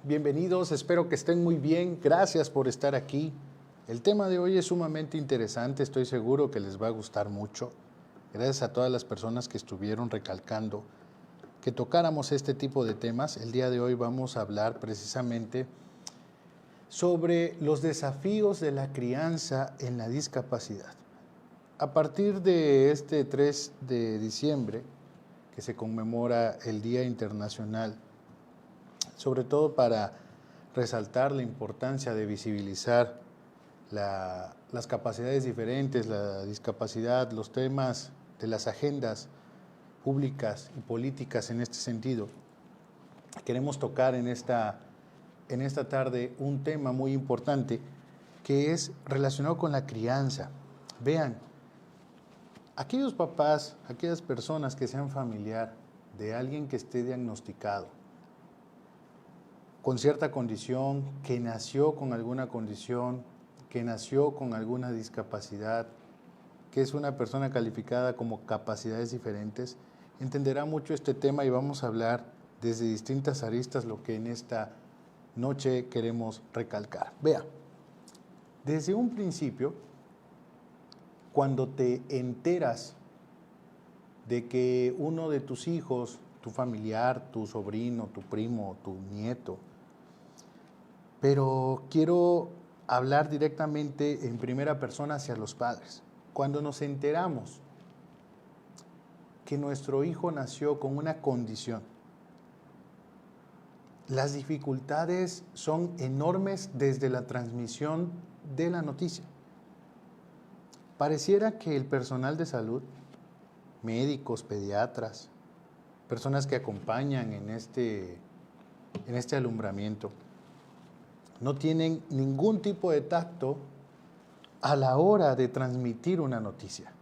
Bienvenidos, espero que estén muy bien, gracias por estar aquí. El tema de hoy es sumamente interesante, estoy seguro que les va a gustar mucho. Gracias a todas las personas que estuvieron recalcando que tocáramos este tipo de temas. El día de hoy vamos a hablar precisamente sobre los desafíos de la crianza en la discapacidad. A partir de este 3 de diciembre, que se conmemora el Día Internacional, sobre todo para resaltar la importancia de visibilizar las capacidades diferentes, la discapacidad, los temas de las agendas públicas y políticas en este sentido. Queremos tocar en esta tarde un tema muy importante que es relacionado con la crianza. Vean, aquellos papás, aquellas personas que sean familiar de alguien que esté diagnosticado con cierta condición, que nació con alguna condición, que nació con alguna discapacidad, que es una persona calificada como capacidades diferentes, entenderá mucho este tema y vamos a hablar desde distintas aristas lo que en esta noche queremos recalcar. Vea, desde un principio, cuando te enteras de que uno de tus hijos, tu familiar, tu sobrino, tu primo, tu nieto, pero quiero hablar directamente en primera persona hacia los padres. Cuando nos enteramos que nuestro hijo nació con una condición, las dificultades son enormes desde la transmisión de la noticia. Pareciera que el personal de salud, médicos, pediatras, personas que acompañan en este alumbramiento, no tienen ningún tipo de tacto a la hora de transmitir una noticia.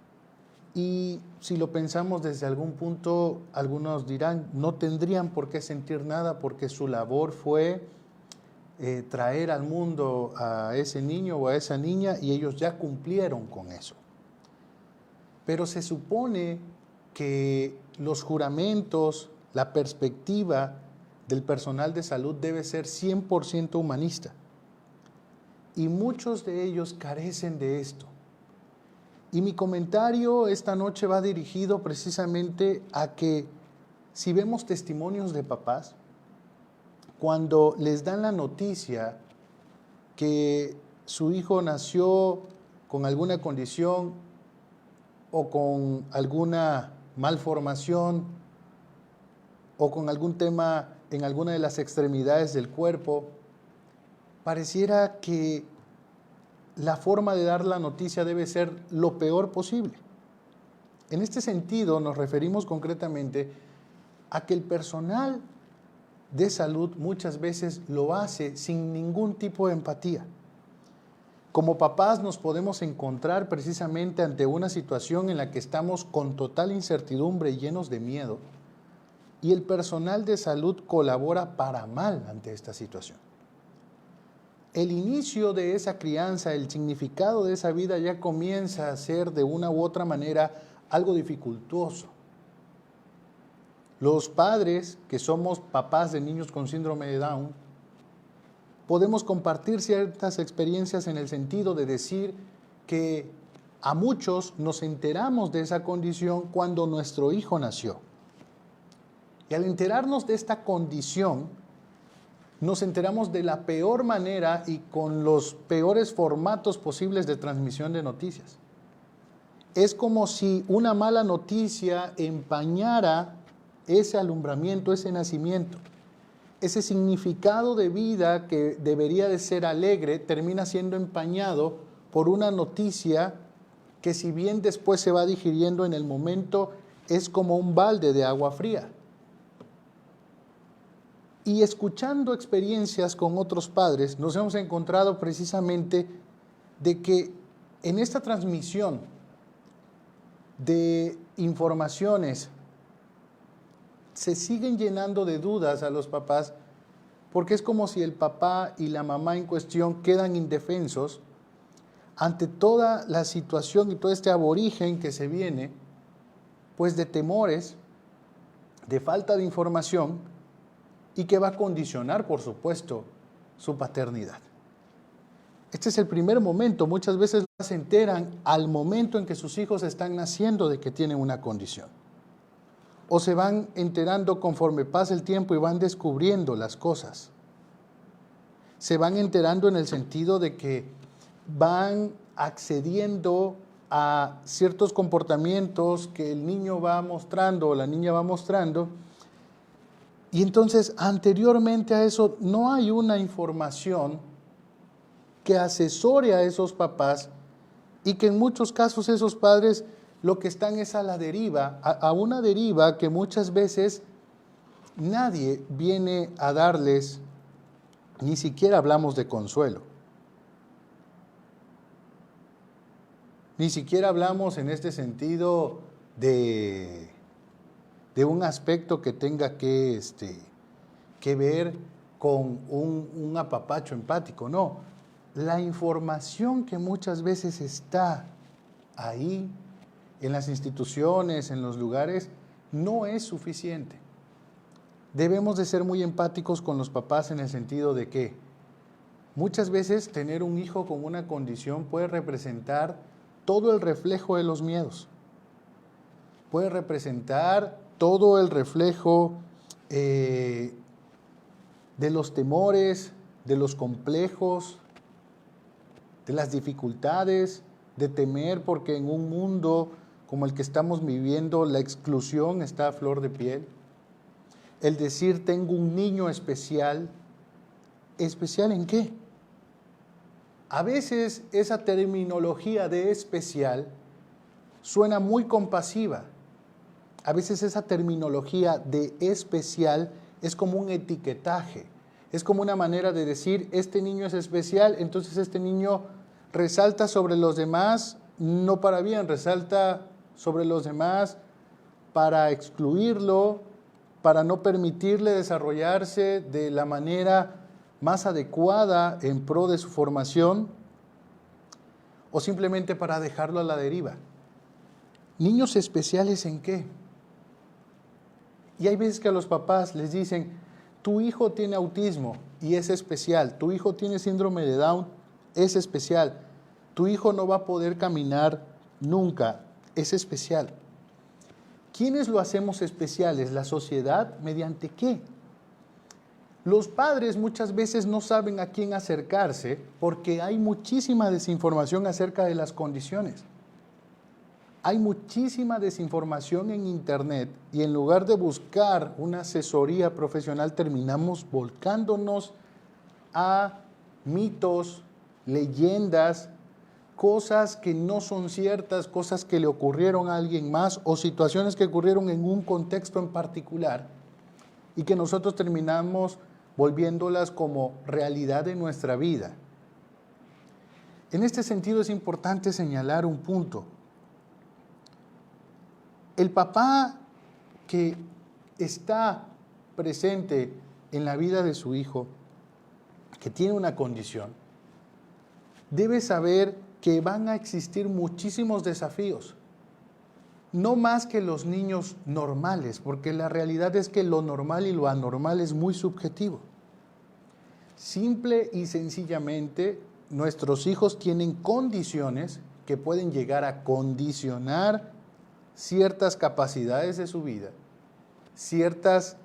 Y si lo pensamos desde algún punto, algunos dirán, no tendrían por qué sentir nada porque su labor fue traer al mundo a ese niño o a esa niña y ellos ya cumplieron con eso. Pero se supone que los juramentos, la perspectiva del personal de salud debe ser 100% humanista. Y muchos de ellos carecen de esto. Y mi comentario esta noche va dirigido precisamente a que si vemos testimonios de papás, cuando les dan la noticia que su hijo nació con alguna condición o con alguna malformación o con algún tema en alguna de las extremidades del cuerpo, pareciera que la forma de dar la noticia debe ser lo peor posible. En este sentido, nos referimos concretamente a que el personal de salud muchas veces lo hace sin ningún tipo de empatía. Como papás nos podemos encontrar precisamente ante una situación en la que estamos con total incertidumbre y llenos de miedo, y el personal de salud colabora para mal ante esta situación. El inicio de esa crianza, el significado de esa vida ya comienza a ser de una u otra manera algo dificultoso. Los padres, que somos papás de niños con síndrome de Down, podemos compartir ciertas experiencias en el sentido de decir que a muchos nos enteramos de esa condición cuando nuestro hijo nació. Y al enterarnos de esta condición, nos enteramos de la peor manera y con los peores formatos posibles de transmisión de noticias. Es como si una mala noticia empañara ese alumbramiento, ese nacimiento. Ese significado de vida que debería de ser alegre termina siendo empañado por una noticia que, si bien después se va digiriendo en el momento, es como un balde de agua fría. Y escuchando experiencias con otros padres, nos hemos encontrado precisamente de que en esta transmisión de informaciones se siguen llenando de dudas a los papás, porque es como si el papá y la mamá en cuestión quedan indefensos ante toda la situación y todo este aborigen que se viene, pues de temores, de falta de información, y que va a condicionar, por supuesto, su paternidad. Este es el primer momento. Muchas veces se enteran al momento en que sus hijos están naciendo de que tienen una condición. O se van enterando conforme pasa el tiempo y van descubriendo las cosas. Se van enterando en el sentido de que van accediendo a ciertos comportamientos que el niño va mostrando o la niña va mostrando. Y entonces, anteriormente a eso, no hay una información que asesore a esos papás y que en muchos casos esos padres lo que están es a la deriva, a una deriva que muchas veces nadie viene a darles, ni siquiera hablamos de consuelo. Ni siquiera hablamos en este sentido de un aspecto que tenga que ver con un apapacho empático, no. La información que muchas veces está ahí, en las instituciones, en los lugares, no es suficiente. Debemos de ser muy empáticos con los papás en el sentido de que muchas veces tener un hijo con una condición puede representar todo el reflejo de los miedos. Puede representar todo el reflejo de los temores, de los complejos, de las dificultades, de temer porque en un mundo como el que estamos viviendo la exclusión está a flor de piel. El decir tengo un niño especial, ¿especial en qué? A veces esa terminología de especial suena muy compasiva. A veces esa terminología de especial es como un etiquetaje. Es como una manera de decir, este niño es especial, entonces este niño resalta sobre los demás, no para bien, resalta sobre los demás para excluirlo, para no permitirle desarrollarse de la manera más adecuada en pro de su formación, o simplemente para dejarlo a la deriva. ¿Niños especiales en qué? Y hay veces que a los papás les dicen, tu hijo tiene autismo y es especial, tu hijo tiene síndrome de Down, es especial, tu hijo no va a poder caminar nunca, es especial. ¿Quiénes lo hacemos especiales? ¿La sociedad? ¿Mediante qué? Los padres muchas veces no saben a quién acercarse porque hay muchísima desinformación acerca de las condiciones. Hay muchísima desinformación en internet y en lugar de buscar una asesoría profesional terminamos volcándonos a mitos, leyendas, cosas que no son ciertas, cosas que le ocurrieron a alguien más o situaciones que ocurrieron en un contexto en particular y que nosotros terminamos volviéndolas como realidad de nuestra vida. En este sentido es importante señalar un punto. El papá que está presente en la vida de su hijo, que tiene una condición, debe saber que van a existir muchísimos desafíos, no más que los niños normales, porque la realidad es que lo normal y lo anormal es muy subjetivo. Simple y sencillamente, nuestros hijos tienen condiciones que pueden llegar a condicionar ciertas capacidades de su vida, ciertas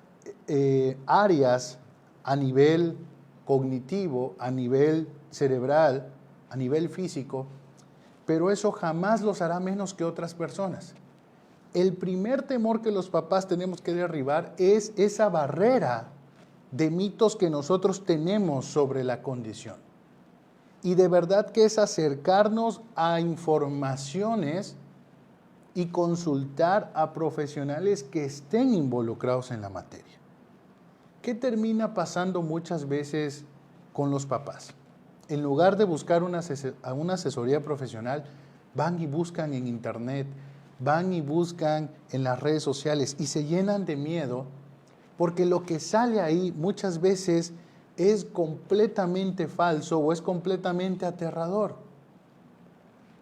áreas a nivel cognitivo, a nivel cerebral, a nivel físico, pero eso jamás los hará menos que otras personas. El primer temor que los papás tenemos que derribar es esa barrera de mitos que nosotros tenemos sobre la condición. Y de verdad que es acercarnos a informaciones y consultar a profesionales que estén involucrados en la materia. ¿Qué termina pasando muchas veces con los papás? En lugar de buscar una asesoría profesional, van y buscan en internet, van y buscan en las redes sociales y se llenan de miedo porque lo que sale ahí muchas veces es completamente falso o es completamente aterrador.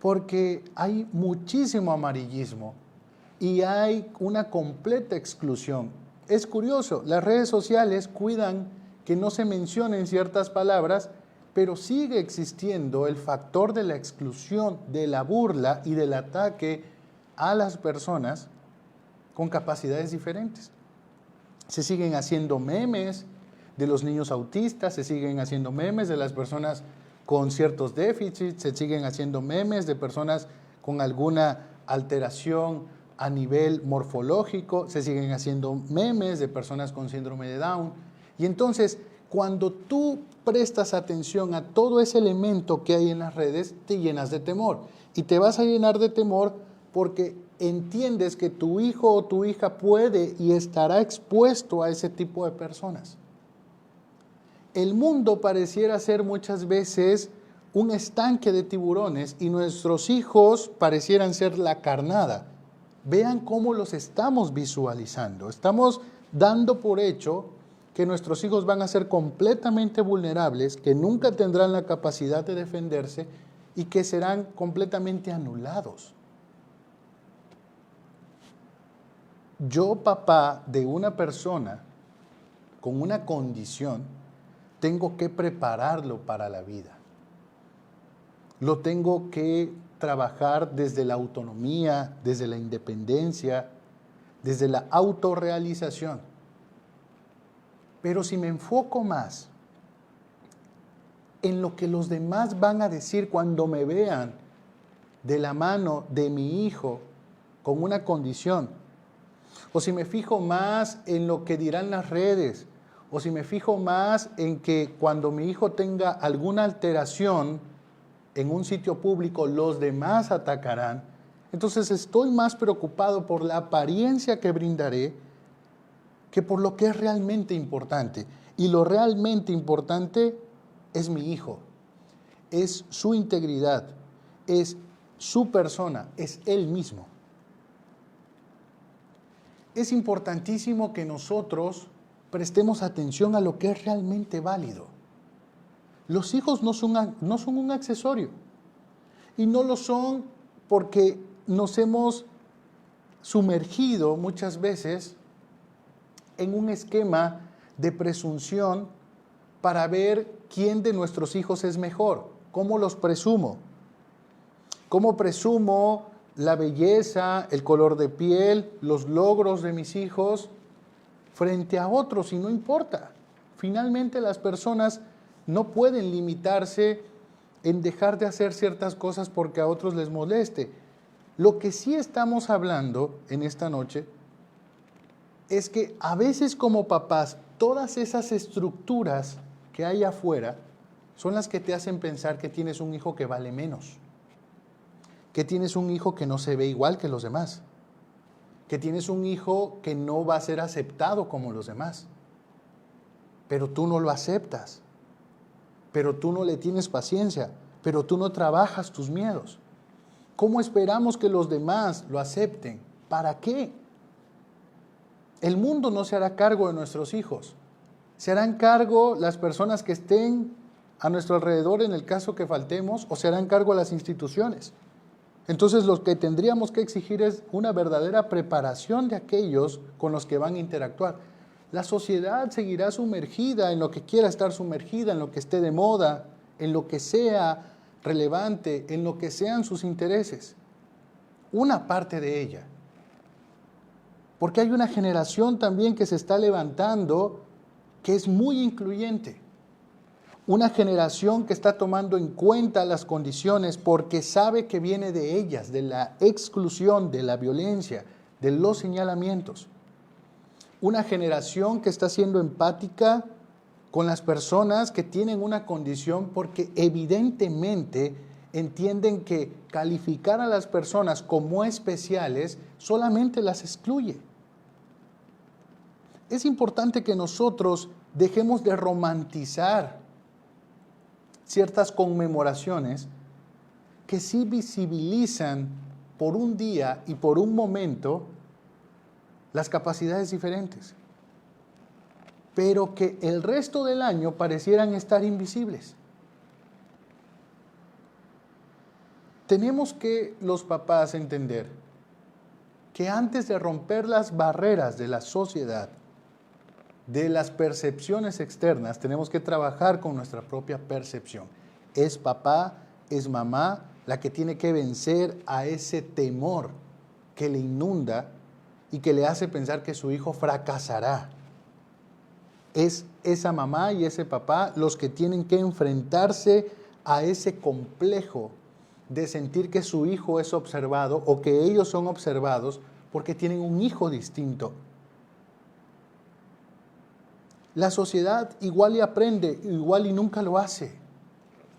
Porque hay muchísimo amarillismo y hay una completa exclusión. es curioso, las redes sociales cuidan que no se mencionen ciertas palabras, pero sigue existiendo el factor de la exclusión, de la burla y del ataque a las personas con capacidades diferentes. Se siguen haciendo memes de los niños autistas, se siguen haciendo memes de las personas con ciertos déficits, se siguen haciendo memes de personas con alguna alteración a nivel morfológico, se siguen haciendo memes de personas con síndrome de Down. Y entonces, cuando tú prestas atención a todo ese elemento que hay en las redes, te llenas de temor. Y te vas a llenar de temor porque entiendes que tu hijo o tu hija puede y estará expuesto a ese tipo de personas. El mundo pareciera ser muchas veces un estanque de tiburones y nuestros hijos parecieran ser la carnada. Vean cómo los estamos visualizando. Estamos dando por hecho que nuestros hijos van a ser completamente vulnerables, que nunca tendrán la capacidad de defenderse y que serán completamente anulados. Yo, papá de una persona con una condición, tengo que prepararlo para la vida. Lo tengo que trabajar desde la autonomía, desde la independencia, desde la autorrealización. Pero si me enfoco más en lo que los demás van a decir cuando me vean de la mano de mi hijo con una condición, o si me fijo más en lo que dirán las redes, o si me fijo más en que cuando mi hijo tenga alguna alteración en un sitio público, los demás atacarán, entonces estoy más preocupado por la apariencia que brindaré que por lo que es realmente importante. Y lo realmente importante es mi hijo, es su integridad, es su persona, es él mismo. Es importantísimo que nosotros prestemos atención a lo que es realmente válido. Los hijos no son un accesorio y no lo son porque nos hemos sumergido muchas veces en un esquema de presunción para ver quién de nuestros hijos es mejor. ¿Cómo los presumo? ¿Cómo presumo la belleza, el color de piel, los logros de mis hijos frente a otros? Y no importa. Finalmente las personas no pueden limitarse en dejar de hacer ciertas cosas porque a otros les moleste. Lo que sí estamos hablando en esta noche es que a veces como papás, todas esas estructuras que hay afuera son las que te hacen pensar que tienes un hijo que vale menos, que tienes un hijo que no se ve igual que los demás, que tienes un hijo que no va a ser aceptado como los demás, pero tú no lo aceptas, pero tú no le tienes paciencia, pero tú no trabajas tus miedos. ¿Cómo esperamos que los demás lo acepten? ¿Para qué? El mundo no se hará cargo de nuestros hijos. Se harán cargo las personas que estén a nuestro alrededor en el caso que faltemos, o se harán cargo las instituciones. Entonces lo que tendríamos que exigir es una verdadera preparación de aquellos con los que van a interactuar. La sociedad seguirá sumergida en lo que quiera estar sumergida, en lo que esté de moda, en lo que sea relevante, en lo que sean sus intereses. Una parte de ella. Porque hay una generación también que se está levantando que es muy incluyente. Una generación que está tomando en cuenta las condiciones porque sabe que viene de ellas, de la exclusión, de la violencia, de los señalamientos. Una generación que está siendo empática con las personas que tienen una condición porque evidentemente entienden que calificar a las personas como especiales solamente las excluye. Es importante que nosotros dejemos de romantizar ciertas conmemoraciones que sí visibilizan por un día y por un momento las capacidades diferentes, pero que el resto del año parecieran estar invisibles. Tenemos que los papás entender que antes de romper las barreras de la sociedad, de las percepciones externas, tenemos que trabajar con nuestra propia percepción. Es papá, es mamá la que tiene que vencer a ese temor que le inunda y que le hace pensar que su hijo fracasará. Es esa mamá y ese papá los que tienen que enfrentarse a ese complejo de sentir que su hijo es observado o que ellos son observados porque tienen un hijo distinto. La sociedad igual y aprende, igual y nunca lo hace.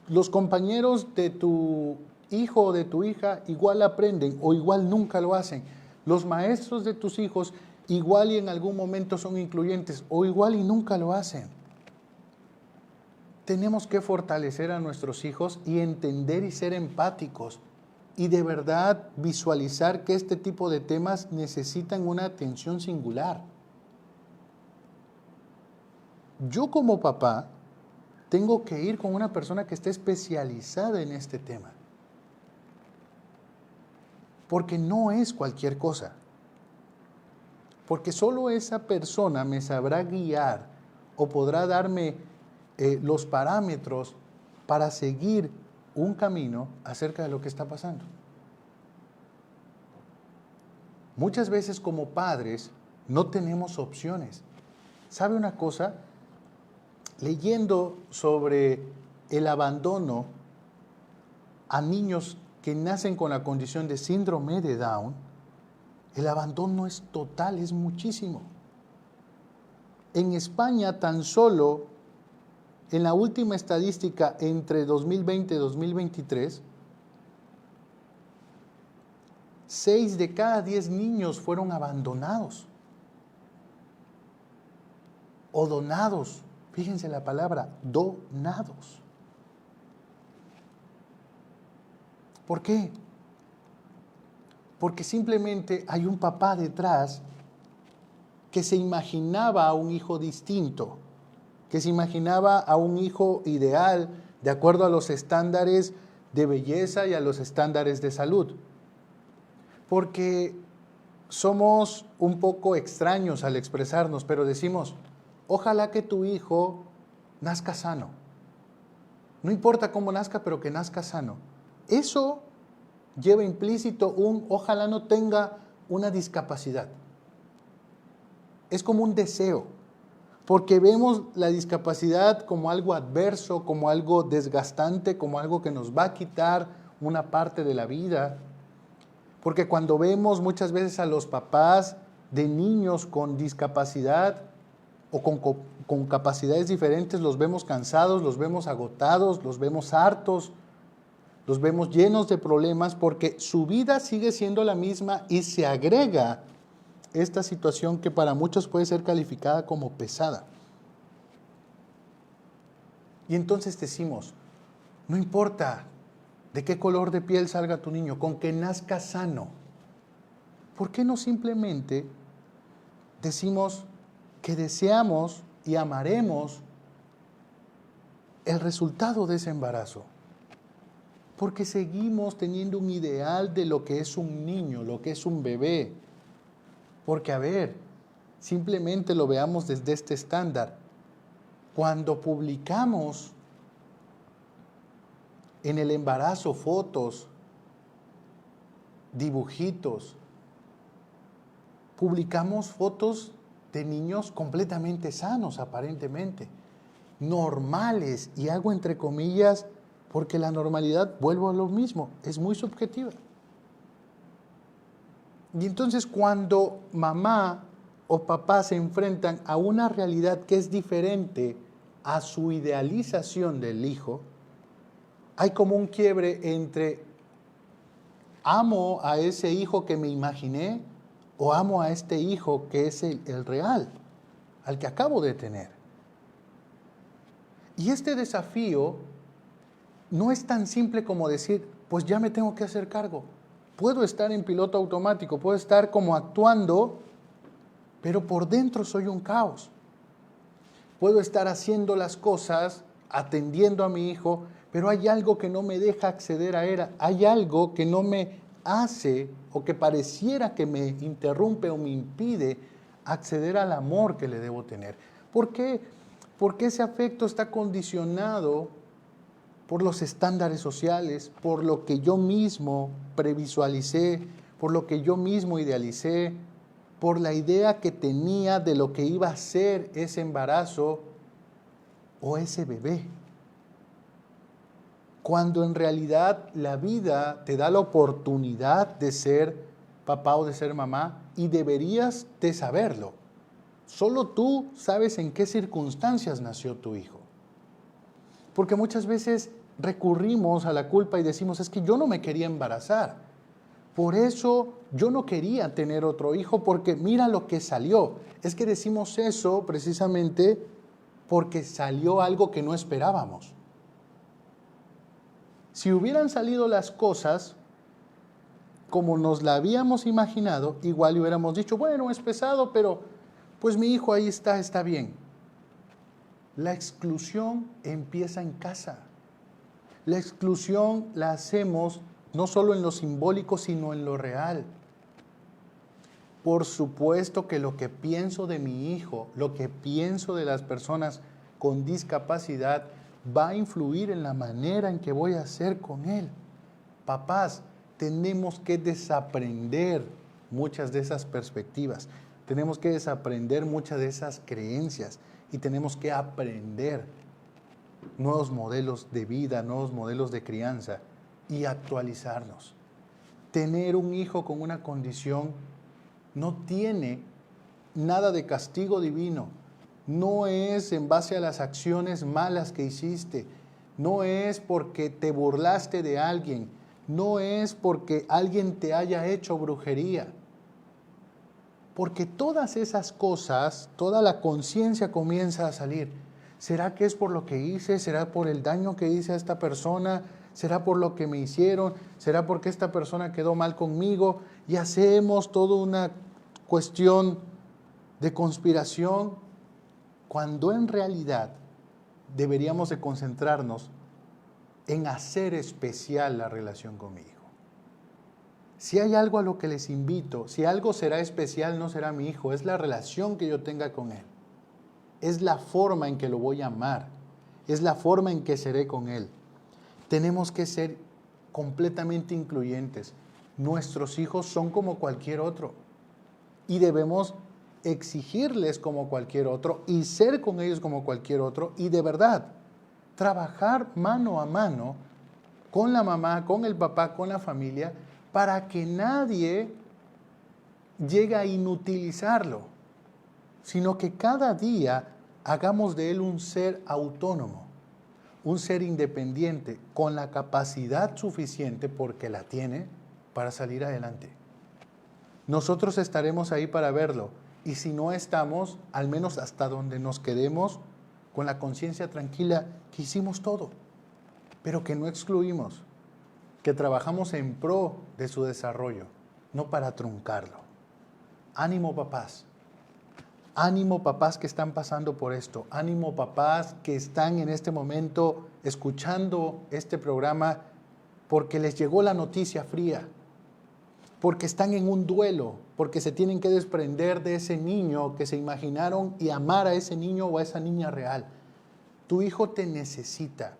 Los compañeros de tu hijo o de tu hija igual aprenden o igual nunca lo hacen. Los maestros de tus hijos igual y en algún momento son incluyentes o igual y nunca lo hacen. Tenemos que fortalecer a nuestros hijos y entender y ser empáticos y de verdad visualizar que este tipo de temas necesitan una atención singular. Yo como papá tengo que ir con una persona que esté especializada en este tema, porque no es cualquier cosa. Porque solo esa persona me sabrá guiar o podrá darme los parámetros para seguir un camino acerca de lo que está pasando. Muchas veces como padres no tenemos opciones. ¿Sabe una cosa? Leyendo sobre el abandono a niños que nacen con la condición de síndrome de Down, el abandono es total, es muchísimo. En España tan solo, en la última estadística entre 2020 y 2023, 6 de cada 10 niños fueron abandonados o donados. Fíjense la palabra, donados. ¿Por qué? Porque simplemente hay un papá detrás que se imaginaba a un hijo distinto, que se imaginaba a un hijo ideal de acuerdo a los estándares de belleza y a los estándares de salud. Porque somos un poco extraños al expresarnos, pero decimos, ojalá que tu hijo nazca sano. No importa cómo nazca, pero que nazca sano. Eso lleva implícito un ojalá no tenga una discapacidad. Es como un deseo, porque vemos la discapacidad como algo adverso, como algo desgastante, como algo que nos va a quitar una parte de la vida. Porque cuando vemos muchas veces a los papás de niños con discapacidad o con capacidades diferentes, los vemos cansados, los vemos agotados, los vemos hartos, los vemos llenos de problemas porque su vida sigue siendo la misma y se agrega esta situación que para muchos puede ser calificada como pesada. Y entonces decimos, no importa de qué color de piel salga tu niño, con que nazca sano. ¿Por qué no simplemente decimos que deseamos y amaremos el resultado de ese embarazo? Porque seguimos teniendo un ideal de lo que es un niño, lo que es un bebé. Porque, a ver, simplemente lo veamos desde este estándar. Cuando publicamos en el embarazo fotos, dibujitos, publicamos fotos de niños completamente sanos, aparentemente, normales, y hago entre comillas, porque la normalidad, vuelvo a lo mismo, es muy subjetiva. Y entonces cuando mamá o papá se enfrentan a una realidad que es diferente a su idealización del hijo, hay como un quiebre entre amo a ese hijo que me imaginé o amo a este hijo que es el real, al que acabo de tener. Y este desafío no es tan simple como decir, pues ya me tengo que hacer cargo. Puedo estar en piloto automático, puedo estar como actuando, pero por dentro soy un caos. Puedo estar haciendo las cosas, atendiendo a mi hijo, pero hay algo que no me deja acceder a él, hay algo que no me hace o que pareciera que me interrumpe o me impide acceder al amor que le debo tener. ¿Por qué? Porque ese afecto está condicionado por los estándares sociales, por lo que yo mismo previsualicé, por lo que yo mismo idealicé, por la idea que tenía de lo que iba a ser ese embarazo o ese bebé. Cuando en realidad la vida te da la oportunidad de ser papá o de ser mamá y deberías de saberlo. Solo tú sabes en qué circunstancias nació tu hijo. Porque muchas veces recurrimos a la culpa y decimos, es que yo no me quería embarazar. Por eso yo no quería tener otro hijo porque mira lo que salió. Es que decimos eso precisamente porque salió algo que no esperábamos. Si hubieran salido las cosas como nos la habíamos imaginado, igual hubiéramos dicho, bueno, es pesado, pero pues mi hijo ahí está bien. La exclusión empieza en casa. La exclusión la hacemos no solo en lo simbólico, sino en lo real. Por supuesto que lo que pienso de mi hijo, lo que pienso de las personas con discapacidad, va a influir en la manera en que voy a hacer con él. Papás, tenemos que desaprender muchas de esas perspectivas, tenemos que desaprender muchas de esas creencias y tenemos que aprender nuevos modelos de vida, nuevos modelos de crianza y actualizarnos. Tener un hijo con una condición no tiene nada de castigo divino. No es en base a las acciones malas que hiciste. No es porque te burlaste de alguien. No es porque alguien te haya hecho brujería. Porque todas esas cosas, toda la conciencia comienza a salir. ¿Será que es por lo que hice? ¿Será por el daño que hice a esta persona? ¿Será por lo que me hicieron? ¿Será porque esta persona quedó mal conmigo? Y hacemos toda una cuestión de conspiración, cuando en realidad deberíamos de concentrarnos en hacer especial la relación con mi hijo. Si hay algo a lo que les invito, si algo será especial, no será mi hijo, es la relación que yo tenga con él. Es la forma en que lo voy a amar, es la forma en que seré con él. Tenemos que ser completamente incluyentes. Nuestros hijos son como cualquier otro y debemos exigirles como cualquier otro y ser con ellos como cualquier otro y de verdad trabajar mano a mano con la mamá, con el papá, con la familia para que nadie llegue a inutilizarlo, sino que cada día hagamos de él un ser autónomo, un ser independiente, con la capacidad suficiente, porque la tiene, para salir adelante. Nosotros estaremos ahí para verlo, y si no estamos, al menos hasta donde nos quedemos, con la conciencia tranquila que hicimos todo, pero que no excluimos, que trabajamos en pro de su desarrollo, no para truncarlo. Ánimo, papás. Ánimo, papás que están pasando por esto. Ánimo, papás que están en este momento escuchando este programa porque les llegó la noticia fría, porque están en un duelo, porque se tienen que desprender de ese niño que se imaginaron y amar a ese niño o a esa niña real. Tu hijo te necesita.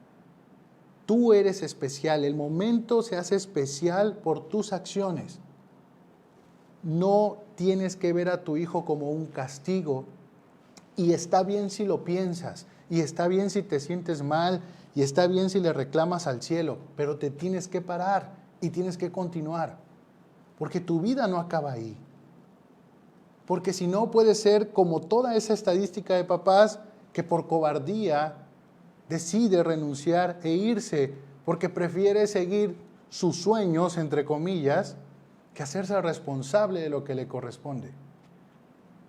Tú eres especial. El momento se hace especial por tus acciones. No tienes que ver a tu hijo como un castigo, y está bien si lo piensas, y está bien si te sientes mal, y está bien si le reclamas al cielo, pero te tienes que parar y tienes que continuar, porque tu vida no acaba ahí. Porque si no, puede ser como toda esa estadística de papás que por cobardía decide renunciar e irse porque prefiere seguir sus sueños, entre comillas, que hacerse responsable de lo que le corresponde,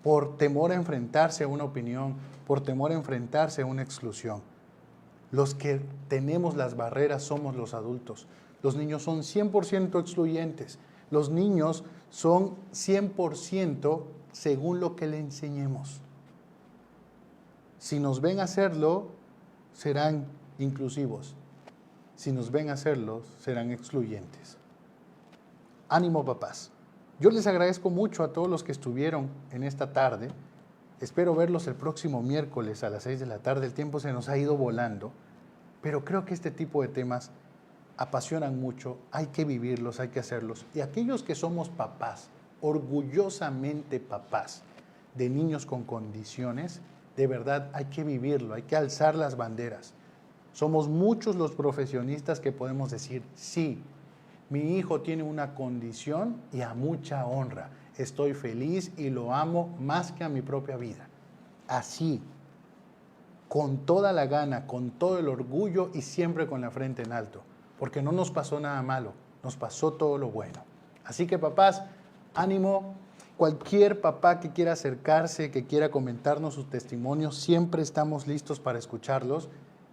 por temor a enfrentarse a una opinión, por temor a enfrentarse a una exclusión. Los que tenemos las barreras somos los adultos. Los niños son 100% excluyentes. Los niños son 100% según lo que le enseñemos. Si nos ven hacerlo, serán inclusivos. Si nos ven hacerlo, serán excluyentes. Ánimo, papás. Yo les agradezco mucho a todos los que estuvieron en esta tarde Espero verlos el próximo miércoles a las 6 de la tarde. El tiempo se nos ha ido volando, pero creo que este tipo de temas apasionan mucho, hay que vivirlos, hay que hacerlos. Y aquellos que somos papás, orgullosamente papás de niños con condiciones, de verdad hay que vivirlo, hay que alzar las banderas. Somos muchos los profesionistas que podemos decir, sí, mi hijo tiene una condición y a mucha honra. Estoy feliz y lo amo más que a mi propia vida. Así, con toda la gana, con todo el orgullo y siempre con la frente en alto. Porque no nos pasó nada malo, nos pasó todo lo bueno. Así que papás, ánimo. Cualquier papá que quiera acercarse, que quiera comentarnos sus testimonios, siempre estamos listos para escucharlos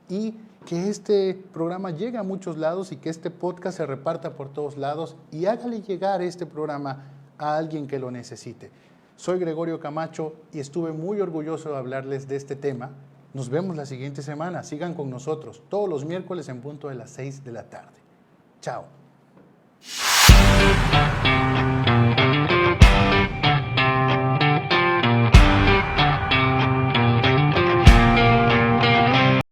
y que este programa llegue a muchos lados y que este podcast se reparta por todos lados y hágale llegar este programa a alguien que lo necesite. Soy Gregorio Camacho y estuve muy orgulloso de hablarles de este tema. Nos vemos la siguiente semana. Sigan con nosotros todos los miércoles en punto de las 6 de la tarde. Chao.